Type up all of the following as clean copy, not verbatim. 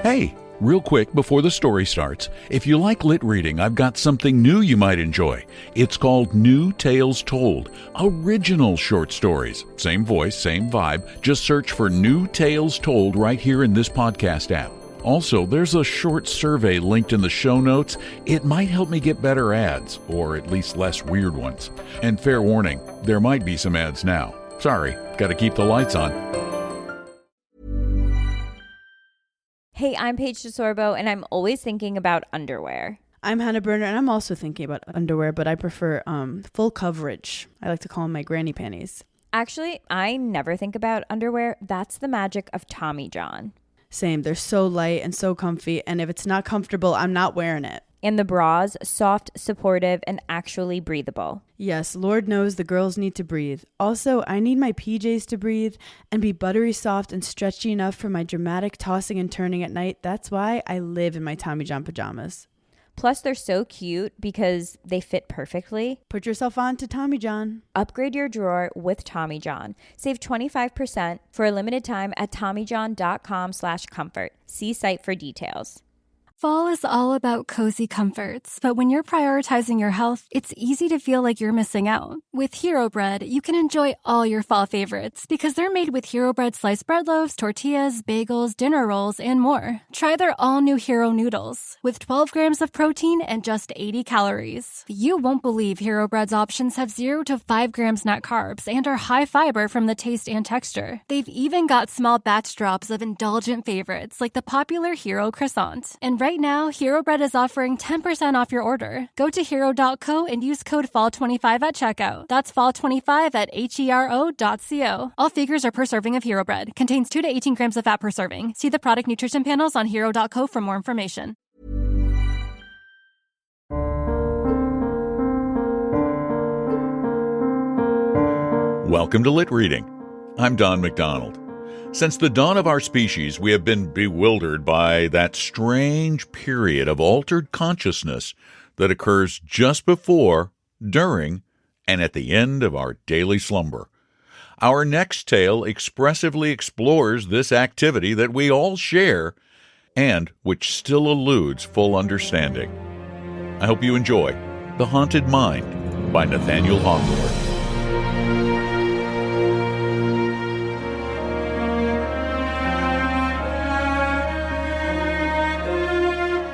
Hey, real quick before the story starts, if you like lit reading, I've got something new you might enjoy. It's called New Tales Told, original short stories. Same voice, same vibe. Just search for New Tales Told right here in this podcast app. Also, there's a short survey linked in the show notes. It might help me get better ads, or at least less weird ones. And fair warning, there might be some ads now. Sorry, gotta keep the lights on. Hey, I'm Paige DeSorbo, and I'm always thinking about underwear. I'm Hannah Berner, and I'm also thinking about underwear, but I prefer full coverage. I like to call them my granny panties. Actually, I never think about underwear. That's the magic of Tommy John. Same. They're so light and so comfy, and if it's not comfortable, I'm not wearing it. And the bras, soft, supportive, and actually breathable. Yes, Lord knows the girls need to breathe. Also, I need my PJs to breathe and be buttery soft and stretchy enough for my dramatic tossing and turning at night. That's why I live in my Tommy John pajamas. Plus, they're so cute because they fit perfectly. Put yourself on to Tommy John. Upgrade your drawer with Tommy John. Save 25% for a limited time at TommyJohn.com/comfort. See site for details. Fall is all about cozy comforts, but when you're prioritizing your health, it's easy to feel like you're missing out. With Hero Bread, you can enjoy all your fall favorites because they're made with Hero Bread sliced bread loaves, tortillas, bagels, dinner rolls, and more. Try their all-new Hero Noodles with 12 grams of protein and just 80 calories. You won't believe Hero Bread's options have 0 to 5 grams net carbs and are high fiber from the taste and texture. They've even got small batch drops of indulgent favorites like the popular Hero Croissant. And right now, Hero Bread is offering 10% off your order. Go to hero.co and use code FALL25 at checkout. That's FALL25 at hero.co. All figures are per serving of Hero Bread. Contains 2 to 18 grams of fat per serving. See the product nutrition panels on hero.co for more information. Welcome to Lit Reading. I'm Don McDonald. Since the dawn of our species, we have been bewildered by that strange period of altered consciousness that occurs just before, during, and at the end of our daily slumber. Our next tale expressively explores this activity that we all share and which still eludes full understanding. I hope you enjoy The Haunted Mind by Nathaniel Hawthorne.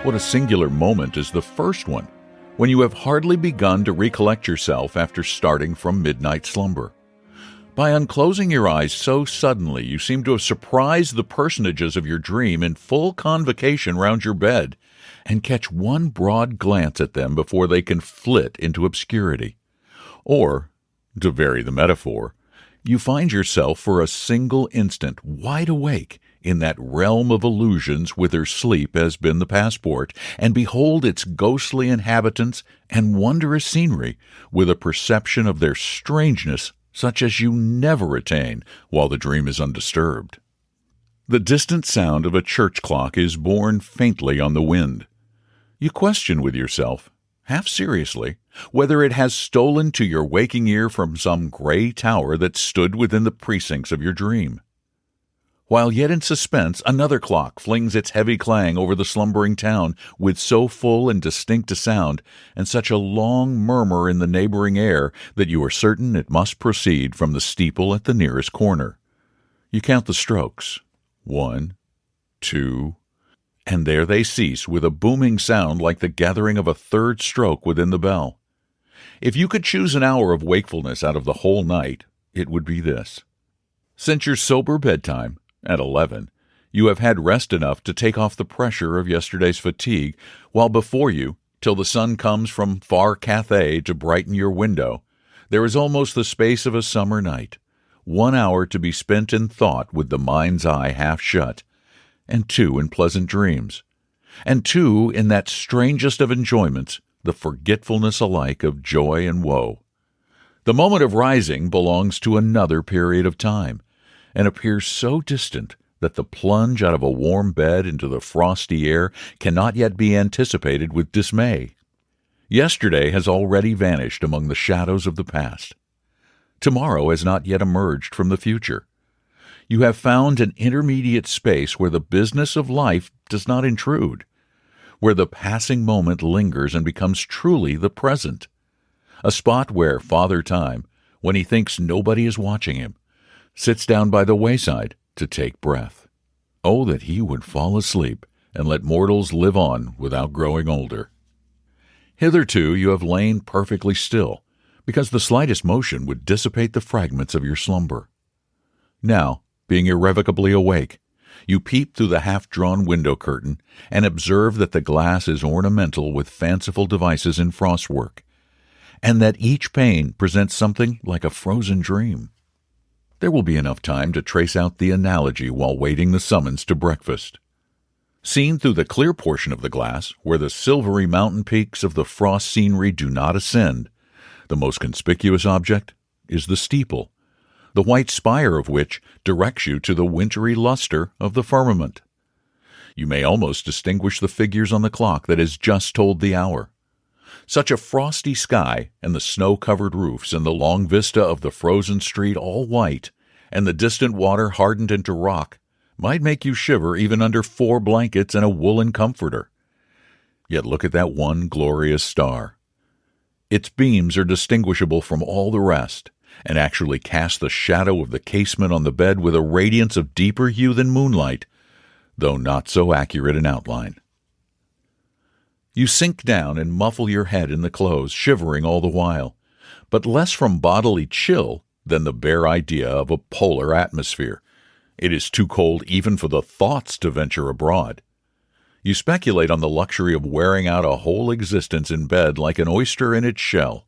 What a singular moment is the first one, when you have hardly begun to recollect yourself after starting from midnight slumber. By unclosing your eyes so suddenly, you seem to have surprised the personages of your dream in full convocation round your bed, and catch one broad glance at them before they can flit into obscurity. Or, to vary the metaphor, you find yourself for a single instant wide awake in that realm of illusions whither sleep has been the passport, and behold its ghostly inhabitants and wondrous scenery with a perception of their strangeness such as you never attain while the dream is undisturbed. The distant sound of a church clock is borne faintly on the wind. You question with yourself, half seriously, whether it has stolen to your waking ear from some gray tower that stood within the precincts of your dream. While yet in suspense, another clock flings its heavy clang over the slumbering town with so full and distinct a sound, and such a long murmur in the neighboring air, that you are certain it must proceed from the steeple at the nearest corner. You count the strokes. 1, 2, and there they cease with a booming sound like the gathering of a third stroke within the bell. If you could choose an hour of wakefulness out of the whole night, it would be this. Since your sober bedtime, at 11, you have had rest enough to take off the pressure of yesterday's fatigue, while before you, till the sun comes from far Cathay to brighten your window, there is almost the space of a summer night, 1 hour to be spent in thought with the mind's eye half shut, and 2 in pleasant dreams, and 2 in that strangest of enjoyments, the forgetfulness alike of joy and woe. The moment of rising belongs to another period of time, and appears so distant that the plunge out of a warm bed into the frosty air cannot yet be anticipated with dismay. Yesterday has already vanished among the shadows of the past. Tomorrow has not yet emerged from the future. You have found an intermediate space where the business of life does not intrude, where the passing moment lingers and becomes truly the present. A spot where Father Time, when he thinks nobody is watching him, sits down by the wayside to take breath. Oh, that he would fall asleep and let mortals live on without growing older. Hitherto you have lain perfectly still, because the slightest motion would dissipate the fragments of your slumber. Now, being irrevocably awake, you peep through the half-drawn window curtain and observe that the glass is ornamental with fanciful devices in frostwork, and that each pane presents something like a frozen dream. There will be enough time to trace out the analogy while waiting the summons to breakfast. Seen through the clear portion of the glass, where the silvery mountain peaks of the frost scenery do not ascend, the most conspicuous object is the steeple, the white spire of which directs you to the wintry luster of the firmament. You may almost distinguish the figures on the clock that has just told the hour. Such a frosty sky, and the snow-covered roofs, and the long vista of the frozen street all white, and the distant water hardened into rock, might make you shiver even under 4 blankets and a woolen comforter. Yet look at that one glorious star. Its beams are distinguishable from all the rest, and actually cast the shadow of the casement on the bed with a radiance of deeper hue than moonlight, though not so accurate in outline. You sink down and muffle your head in the clothes, shivering all the while, but less from bodily chill than the bare idea of a polar atmosphere. It is too cold even for the thoughts to venture abroad. You speculate on the luxury of wearing out a whole existence in bed like an oyster in its shell,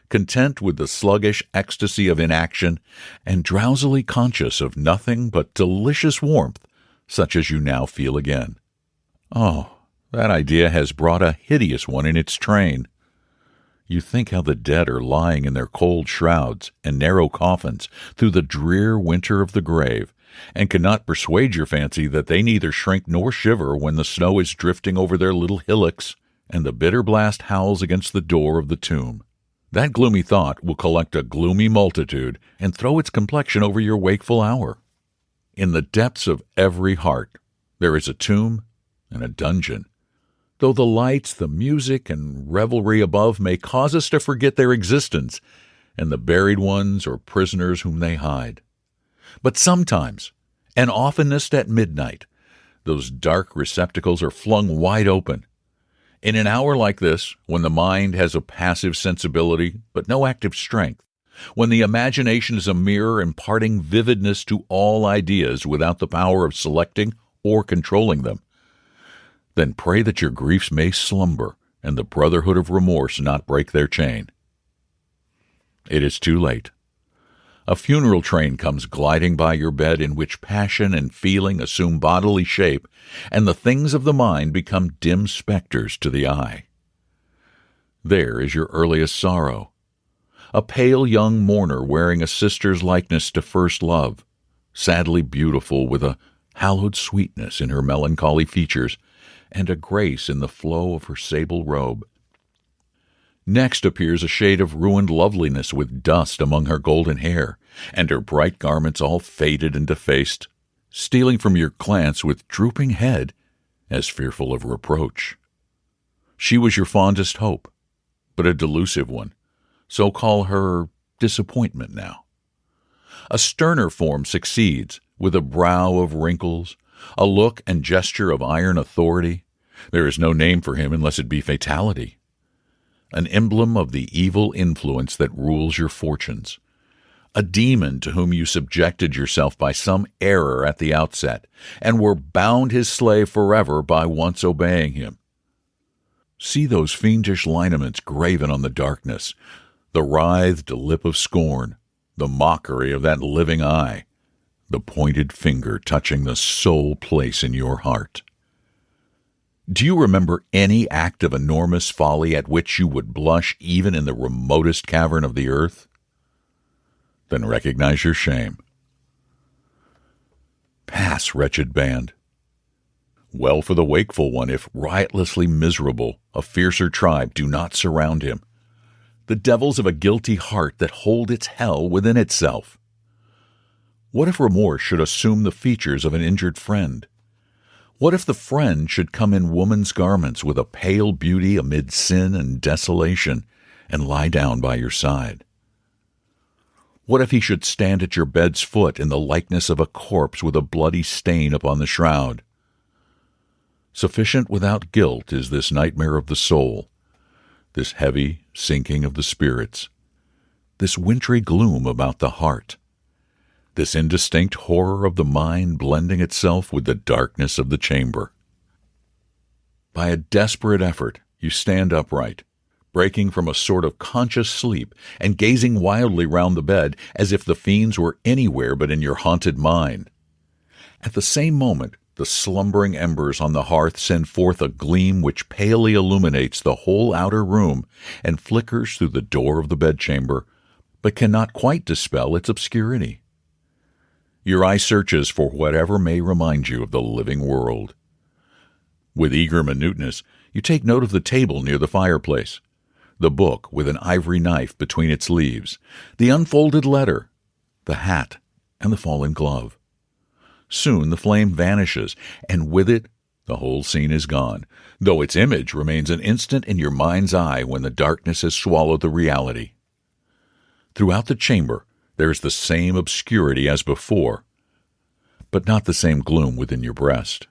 content with the sluggish ecstasy of inaction and drowsily conscious of nothing but delicious warmth such as you now feel again. Oh, that idea has brought a hideous one in its train. You think how the dead are lying in their cold shrouds and narrow coffins through the drear winter of the grave, and cannot persuade your fancy that they neither shrink nor shiver when the snow is drifting over their little hillocks and the bitter blast howls against the door of the tomb. That gloomy thought will collect a gloomy multitude and throw its complexion over your wakeful hour. In the depths of every heart there is a tomb and a dungeon, though the lights, the music, and revelry above may cause us to forget their existence and the buried ones or prisoners whom they hide. But sometimes, and oftenest at midnight, those dark receptacles are flung wide open. In an hour like this, when the mind has a passive sensibility but no active strength, when the imagination is a mirror imparting vividness to all ideas without the power of selecting or controlling them, then pray that your griefs may slumber and the brotherhood of remorse not break their chain. It is too late. A funeral train comes gliding by your bed in which passion and feeling assume bodily shape, and the things of the mind become dim specters to the eye. There is your earliest sorrow. A pale young mourner wearing a sister's likeness to first love, sadly beautiful with a hallowed sweetness in her melancholy features and a grace in the flow of her sable robe. Next appears a shade of ruined loveliness with dust among her golden hair, and her bright garments all faded and defaced, stealing from your glance with drooping head, as fearful of reproach. She was your fondest hope, but a delusive one, so call her disappointment now. A sterner form succeeds, with a brow of wrinkles, a look and gesture of iron authority. There is no name for him unless it be fatality. An emblem of the evil influence that rules your fortunes. A demon to whom you subjected yourself by some error at the outset, and were bound his slave forever by once obeying him. See those fiendish lineaments graven on the darkness, the writhed lip of scorn, the mockery of that living eye, the pointed finger touching the sole place in your heart. Do you remember any act of enormous folly at which you would blush even in the remotest cavern of the earth? Then recognize your shame. Pass, wretched band. Well for the wakeful one if, riotously miserable, a fiercer tribe do not surround him. The devils of a guilty heart that hold its hell within itself. What if remorse should assume the features of an injured friend? What if the friend should come in woman's garments with a pale beauty amid sin and desolation and lie down by your side? What if he should stand at your bed's foot in the likeness of a corpse with a bloody stain upon the shroud? Sufficient without guilt is this nightmare of the soul, this heavy sinking of the spirits, this wintry gloom about the heart, this indistinct horror of the mind blending itself with the darkness of the chamber. By a desperate effort, you stand upright, breaking from a sort of conscious sleep and gazing wildly round the bed as if the fiends were anywhere but in your haunted mind. At the same moment, the slumbering embers on the hearth send forth a gleam which palely illuminates the whole outer room and flickers through the door of the bedchamber, but cannot quite dispel its obscurity. Your eye searches for whatever may remind you of the living world. With eager minuteness, you take note of the table near the fireplace, the book with an ivory knife between its leaves, the unfolded letter, the hat, and the fallen glove. Soon the flame vanishes, and with it the whole scene is gone, though its image remains an instant in your mind's eye when the darkness has swallowed the reality. Throughout the chamber there is the same obscurity as before, but not the same gloom within your breast.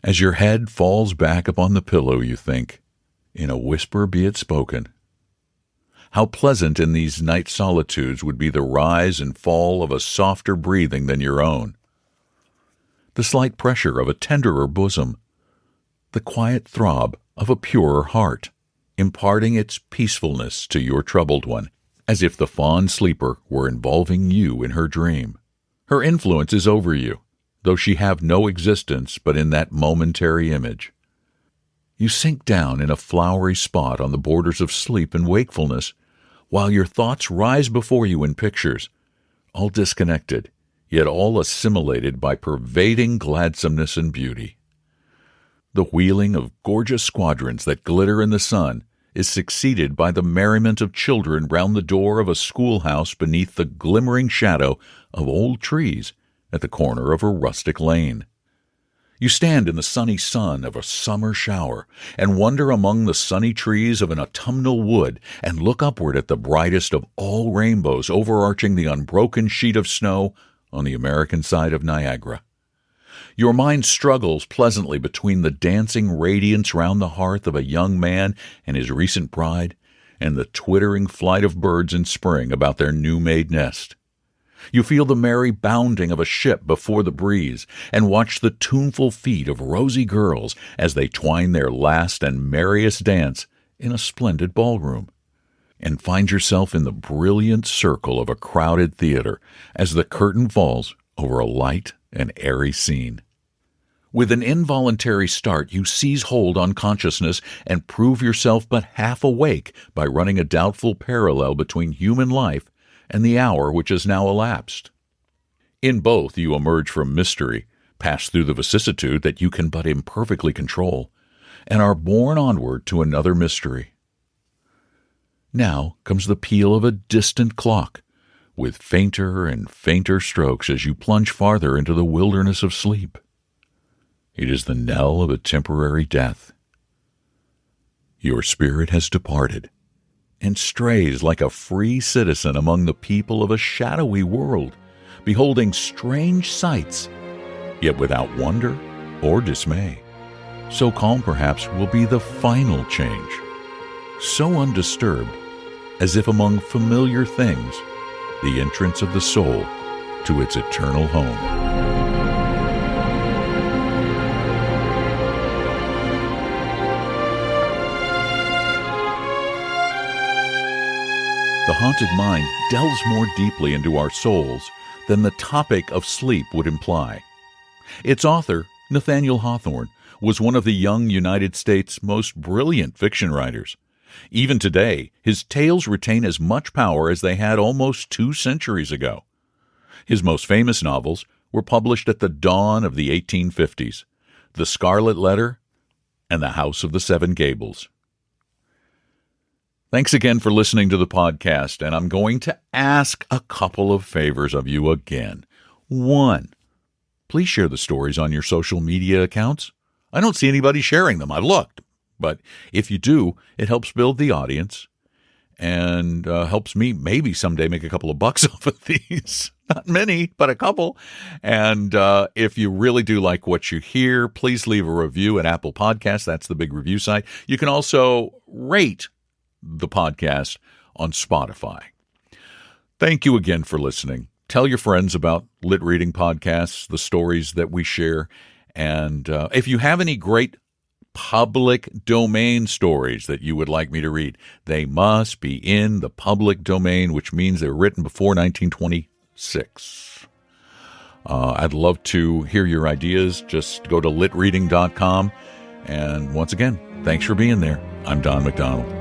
As your head falls back upon the pillow, you think, in a whisper be it spoken, how pleasant in these night solitudes would be the rise and fall of a softer breathing than your own, the slight pressure of a tenderer bosom, the quiet throb of a purer heart, imparting its peacefulness to your troubled one, as if the fond sleeper were involving you in her dream. Her influence is over you, though she have no existence but in that momentary image. You sink down in a flowery spot on the borders of sleep and wakefulness, while your thoughts rise before you in pictures, all disconnected, yet all assimilated by pervading gladsomeness and beauty. The wheeling of gorgeous squadrons that glitter in the sun is succeeded by the merriment of children round the door of a schoolhouse beneath the glimmering shadow of old trees at the corner of a rustic lane. You stand in the sunny sun of a summer shower and wander among the sunny trees of an autumnal wood and look upward at the brightest of all rainbows overarching the unbroken sheet of snow on the American side of Niagara. Your mind struggles pleasantly between the dancing radiance round the hearth of a young man and his recent bride and the twittering flight of birds in spring about their new-made nest. You feel the merry bounding of a ship before the breeze and watch the tuneful feet of rosy girls as they twine their last and merriest dance in a splendid ballroom, and find yourself in the brilliant circle of a crowded theater as the curtain falls over a light and airy scene. With an involuntary start, you seize hold on consciousness and prove yourself but half awake by running a doubtful parallel between human life and the hour which has now elapsed. In both you emerge from mystery, pass through the vicissitude that you can but imperfectly control, and are borne onward to another mystery. Now comes the peal of a distant clock, with fainter and fainter strokes as you plunge farther into the wilderness of sleep. It is the knell of a temporary death. Your spirit has departed, and strays like a free citizen among the people of a shadowy world, beholding strange sights, yet without wonder or dismay. So calm, perhaps, will be the final change, so undisturbed, as if among familiar things, the entrance of the soul to its eternal home. The haunted mind delves more deeply into our souls than the topic of sleep would imply. Its author, Nathaniel Hawthorne, was one of the young United States' most brilliant fiction writers. Even today, his tales retain as much power as they had almost 2 centuries ago. His most famous novels were published at the dawn of the 1850s, The Scarlet Letter and The House of the Seven Gables. Thanks again for listening to the podcast, and I'm going to ask a couple of favors of you again. One, please share the stories on your social media accounts. I don't see anybody sharing them. I've looked. But if you do, it helps build the audience and helps me maybe someday make a couple of bucks off of these. Not many, but a couple. And if you really do like what you hear, please leave a review at Apple Podcasts. That's the big review site. You can also rate the podcast on Spotify. Thank you again for listening. Tell your friends about Lit Reading podcasts, the stories that we share. And if you have any great public domain stories that you would like me to read, they must be in the public domain, which means they were written before 1926. I'd love to hear your ideas. Just go to litreading.com. And once again, thanks for being there. I'm Don McDonald.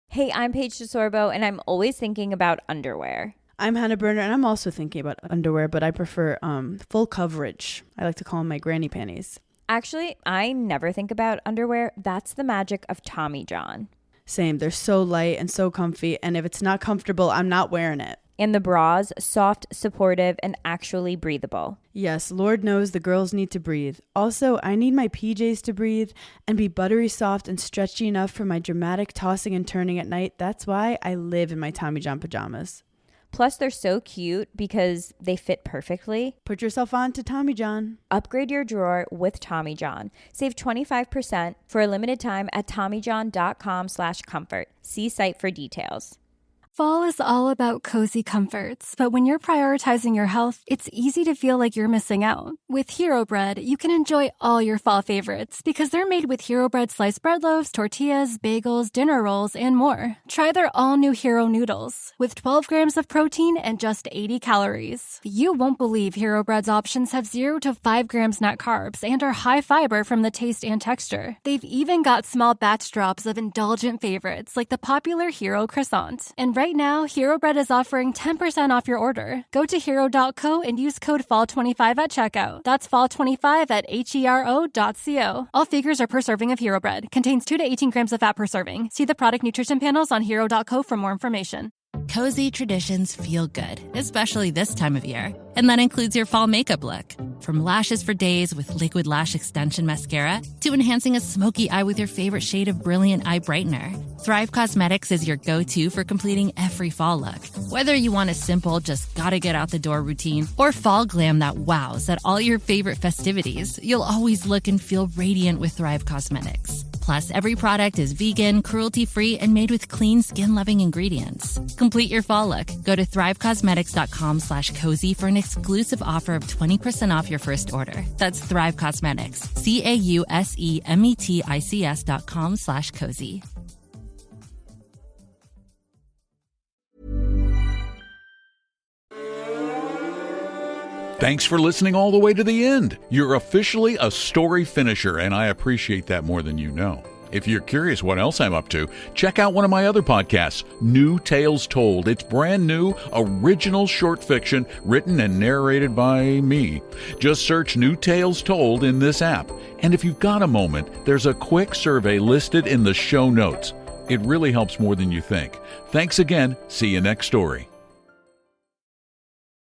Hey, I'm Paige DeSorbo, and I'm always thinking about underwear. I'm Hannah Berner, and I'm also thinking about underwear, but I prefer full coverage. I like to call them my granny panties. Actually, I never think about underwear. That's the magic of Tommy John. Same. They're so light and so comfy, and if it's not comfortable, I'm not wearing it. And the bras, soft, supportive, and actually breathable. Yes, Lord knows the girls need to breathe. Also, I need my PJs to breathe and be buttery soft and stretchy enough for my dramatic tossing and turning at night. That's why I live in my Tommy John pajamas. Plus, they're so cute because they fit perfectly. Put yourself on to Tommy John. Upgrade your drawer with Tommy John. Save 25% for a limited time at TommyJohn.com/comfort. See site for details. Fall is all about cozy comforts, but when you're prioritizing your health, it's easy to feel like you're missing out. With Hero Bread, you can enjoy all your fall favorites because they're made with Hero Bread sliced bread loaves, tortillas, bagels, dinner rolls, and more. Try their all-new Hero Noodles with 12 grams of protein and just 80 calories. You won't believe Hero Bread's options have 0 to 5 grams net carbs and are high fiber from the taste and texture. They've even got small batch drops of indulgent favorites like the popular Hero Croissant. And right now, Hero Bread is offering 10% off your order. Go to hero.co and use code FALL25 at checkout. That's FALL25 at HERO.co. All figures are per serving of Hero Bread. Contains 2 to 18 grams of fat per serving. See the product nutrition panels on hero.co for more information. Cozy traditions feel good, especially this time of year. And that includes your fall makeup look. From lashes for days with Liquid Lash Extension Mascara to enhancing a smoky eye with your favorite shade of Brilliant Eye Brightener. Thrive Causemetics is your go-to for completing every fall look. Whether you want a simple, just gotta get out the door routine, or fall glam that wows at all your favorite festivities, you'll always look and feel radiant with Thrive Causemetics. Plus, every product is vegan, cruelty-free, and made with clean, skin-loving ingredients. Complete your fall look. Go to thrivecosmetics.com/cozy for an exclusive offer of 20% off your first order. That's Thrive Cosmetics. CAUSEMETICS.com/cozy. Thanks for listening all the way to the end. You're officially a story finisher, and I appreciate that more than you know. If you're curious what else I'm up to, check out one of my other podcasts, New Tales Told. It's brand new, original short fiction written and narrated by me. Just search New Tales Told in this app. And if you've got a moment, there's a quick survey listed in the show notes. It really helps more than you think. Thanks again. See you next story.